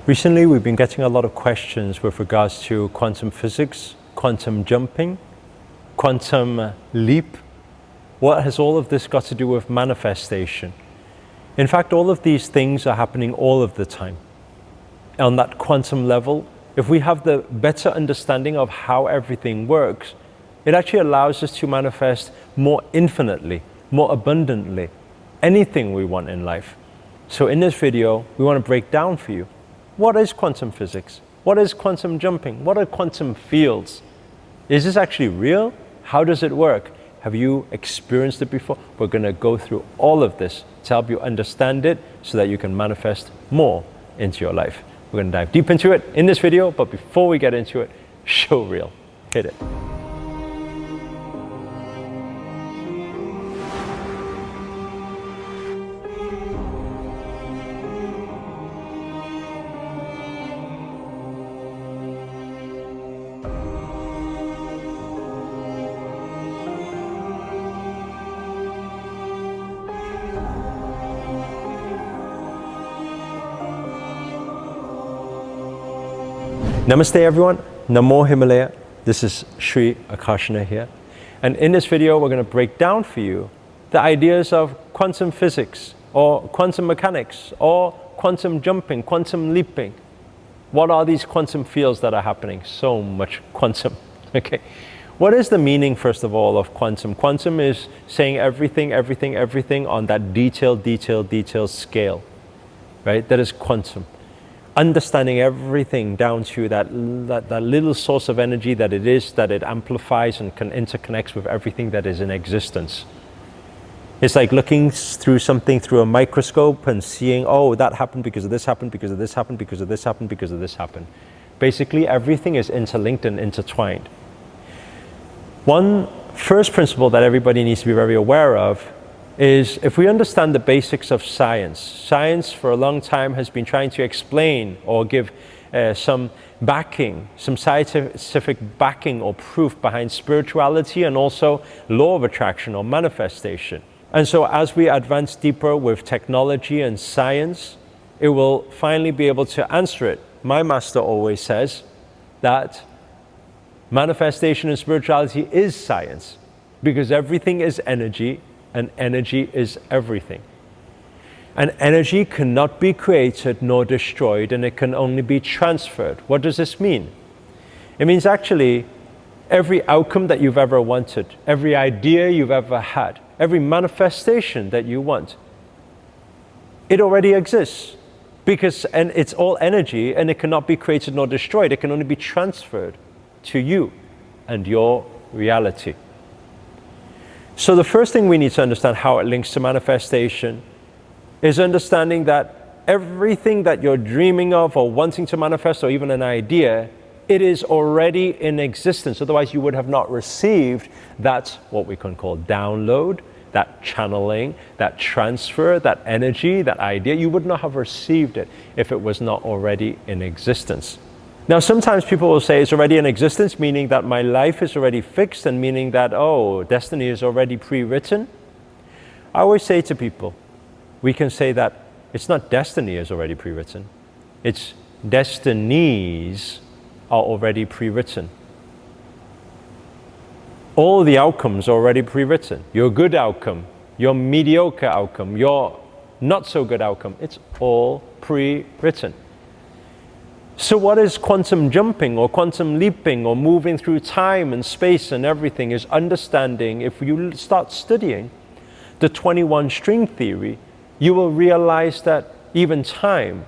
Recently, we've been getting a lot of questions with regards to quantum physics, quantum jumping, quantum leap. What has all of this got to do with manifestation? In fact, all of these things are happening all of the time. On that quantum level, if we have the better understanding of how everything works, it actually allows us to manifest more infinitely, more abundantly, anything we want in life. So in this video, we want to break down for you, what is quantum physics? What is quantum jumping? What are quantum fields? Is this actually real? How does it work? Have you experienced it before? We're going to go through all of this to help you understand it so that you can manifest more into your life. We're going to dive deep into it in this video, but before we get into it, show reel. Hit it. Namaste everyone, Namo Himalaya. This is Sri Akarshana here. And in this video, we're going to break down for you the ideas of quantum physics or quantum mechanics or quantum jumping, quantum leaping. What are these quantum fields that are happening? So much quantum, okay? What is the meaning, first of all, of quantum? Quantum is saying everything on that detailed scale, right? That is quantum. Understanding everything down to that little source of energy that it amplifies and interconnects with everything that is in existence. It's like looking through something through a microscope and seeing, oh, that happened because of this happened, because of this happened, because of this happened, because of this happened. Basically, everything is interlinked and intertwined. One first principle that everybody needs to be very aware of is if we understand the basics of science. Science for a long time has been trying to explain or give some backing, some scientific backing or proof behind spirituality and also law of attraction or manifestation. And so as we advance deeper with technology and science, it will finally be able to answer it. My master always says that manifestation and spirituality is science because everything is energy. And energy is everything. And energy cannot be created nor destroyed, and it can only be transferred. What does this mean? It means actually every outcome that you've ever wanted, every idea you've ever had, every manifestation that you want, it already exists. And it's all energy, and it cannot be created nor destroyed. It can only be transferred to you and your reality. So the first thing we need to understand how it links to manifestation is understanding that everything that you're dreaming of or wanting to manifest or even an idea, it is already in existence. Otherwise you would have not received that, what we can call download, that channeling, that transfer, that energy, that idea. You would not have received it if it was not already in existence. Now, sometimes people will say it's already in existence, meaning that my life is already fixed and meaning that, oh, destiny is already pre-written. I always say to people, we can say that it's not destiny is already pre-written. It's destinies are already pre-written. All the outcomes are already pre-written. Your good outcome, your mediocre outcome, your not so good outcome, it's all pre-written. So what is quantum jumping or quantum leaping or moving through time and space and everything is understanding, if you start studying the 21 string theory, you will realize that even time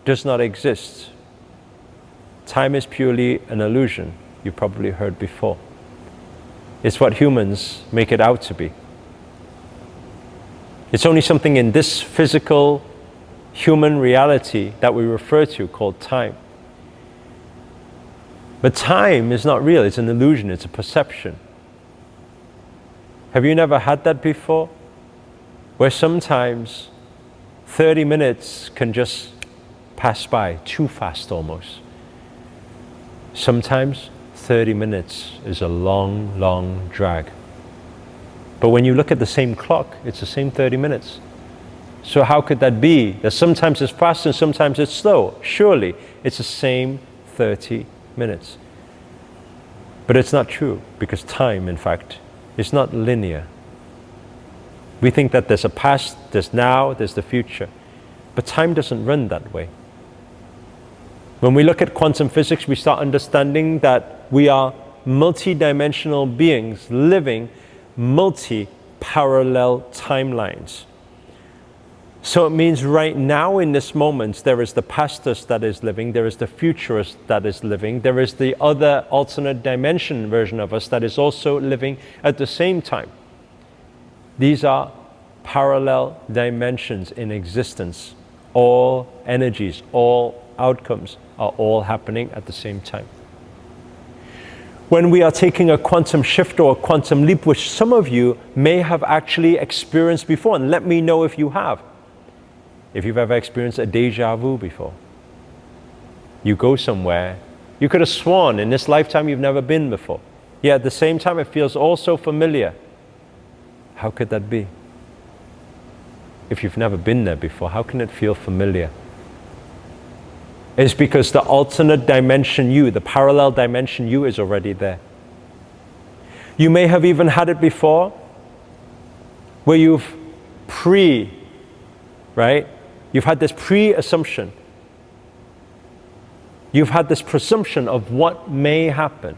does not exist. Time is purely an illusion, you've probably heard before. It's what humans make it out to be. It's only something in this physical human reality that we refer to called time. But time is not real, it's an illusion, it's a perception. Have you never had that before? Where sometimes 30 minutes can just pass by, too fast almost. Sometimes 30 minutes is a long drag. But when you look at the same clock, it's the same 30 minutes. So how could that be? That sometimes it's fast and sometimes it's slow. Surely it's the same 30 minutes. But it's not true, because time, in fact, is not linear. We think that there's a past, there's now, there's the future. But time doesn't run that way. When we look at quantum physics, we start understanding that we are multi-dimensional beings living multi-parallel timelines. So it means right now in this moment, there is the past us that is living, there is the futurist that is living, there is the other alternate dimension version of us that is also living at the same time. These are parallel dimensions in existence. All energies, all outcomes are all happening at the same time. When we are taking a quantum shift or a quantum leap, which some of you may have actually experienced before, and let me know if you have. If you've ever experienced a déjà vu before. You go somewhere, you could have sworn in this lifetime you've never been before. Yet at the same time it feels all so familiar. How could that be? If you've never been there before, how can it feel familiar? It's because the alternate dimension you, the parallel dimension you, is already there. You may have even had it before where you've You've had this pre-assumption. You've had this presumption of what may happen.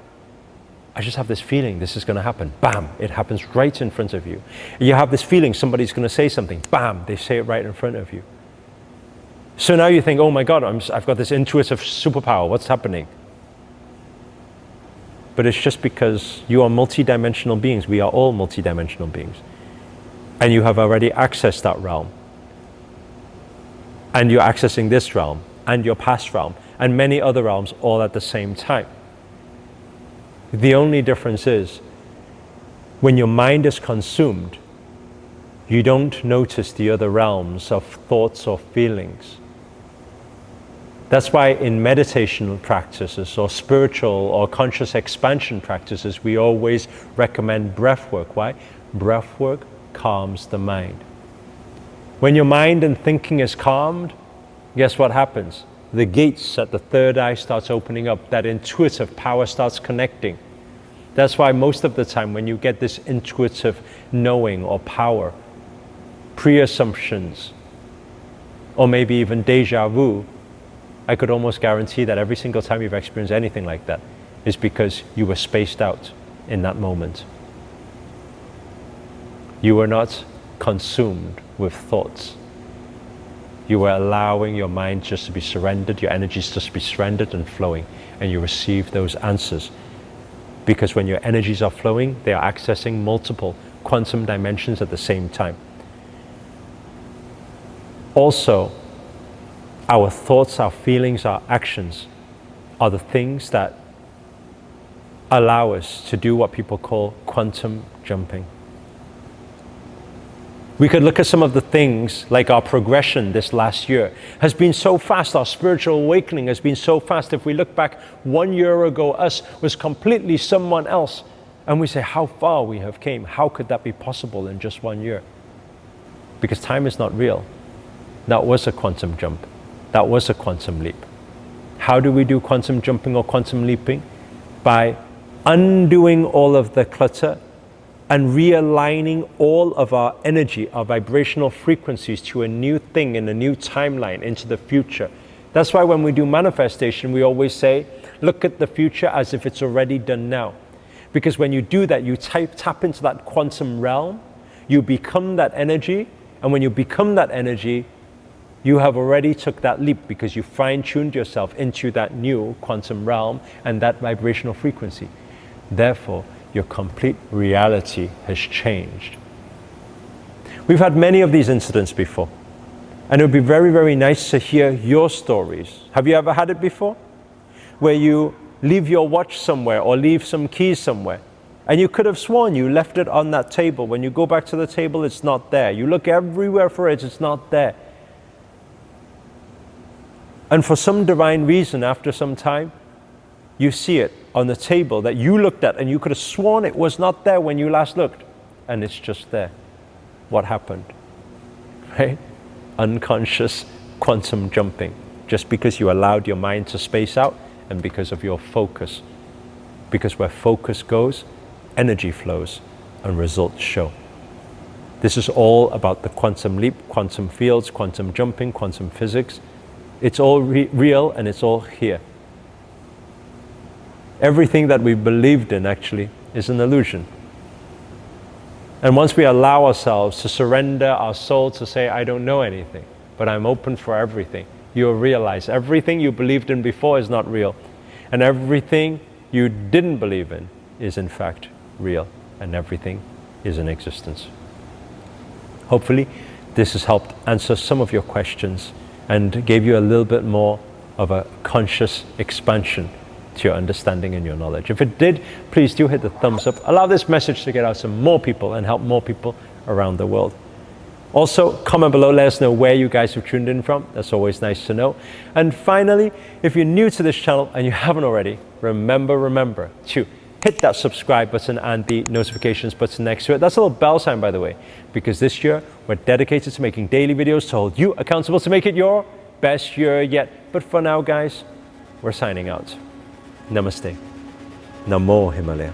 I just have this feeling this is going to happen. Bam, it happens right in front of you. You have this feeling somebody's going to say something. Bam, they say it right in front of you. So now you think, oh my God, I've got this intuitive superpower. What's happening? But it's just because you are multidimensional beings. We are all multidimensional beings. And you have already accessed that realm. And you're accessing this realm, and your past realm, and many other realms all at the same time. The only difference is, when your mind is consumed, you don't notice the other realms of thoughts or feelings. That's why in meditation practices or spiritual or conscious expansion practices, we always recommend breath work. Why? Breath work calms the mind. When your mind and thinking is calmed, guess what happens? The gates at the third eye starts opening up. That intuitive power starts connecting. That's why most of the time when you get this intuitive knowing or power, pre-assumptions, or maybe even déjà vu, I could almost guarantee that every single time you've experienced anything like that is because you were spaced out in that moment. You were not consumed with thoughts. You were allowing your mind just to be surrendered, your energies just to be surrendered and flowing, and you receive those answers. Because when your energies are flowing, they are accessing multiple quantum dimensions at the same time. Also, our thoughts, our feelings, our actions are the things that allow us to do what people call quantum jumping. We could look at some of the things, like our progression this last year has been so fast. Our spiritual awakening has been so fast. If we look back 1 year ago, us was completely someone else. And we say how far we have came. How could that be possible in just 1 year? Because time is not real. That was a quantum jump. That was a quantum leap. How do we do quantum jumping or quantum leaping? By undoing all of the clutter and realigning all of our energy, our vibrational frequencies to a new thing in a new timeline into the future. That's why when we do manifestation, we always say, look at the future as if it's already done now. Because when you do that, you tap into that quantum realm, you become that energy, and when you become that energy, you have already took that leap because you fine-tuned yourself into that new quantum realm and that vibrational frequency. Therefore, your complete reality has changed. We've had many of these incidents before, and it would be very, very nice to hear your stories. Have you ever had it before? Where you leave your watch somewhere or leave some keys somewhere, and you could have sworn you left it on that table. When you go back to the table, it's not there. You look everywhere for it, it's not there. And for some divine reason, after some time, you see it on the table that you looked at and you could have sworn it was not there when you last looked, and it's just there. What happened? Right? unconscious quantum jumping, just because you allowed your mind to space out and because of your focus. Because where focus goes, energy flows and results show. This is all about the quantum leap, quantum fields, quantum jumping, quantum physics. It's all real and it's all here. Everything that we believed in actually is an illusion. And once we allow ourselves to surrender our soul to say, I don't know anything, but I'm open for everything, you'll realize everything you believed in before is not real. And everything you didn't believe in is in fact real. And everything is in existence. Hopefully, this has helped answer some of your questions and gave you a little bit more of a conscious expansion to your understanding and your knowledge. If it did, please do hit the thumbs up. Allow this message to get out to more people and help more people around the world. Also, comment below, let us know where you guys have tuned in from. That's always nice to know. And finally, if you're new to this channel and you haven't already, remember to hit that subscribe button and the notifications button next to it. That's a little bell sign, by the way, because this year we're dedicated to making daily videos to hold you accountable to make it your best year yet. But for now, guys, we're signing out. Namaste. Namo Himalaya.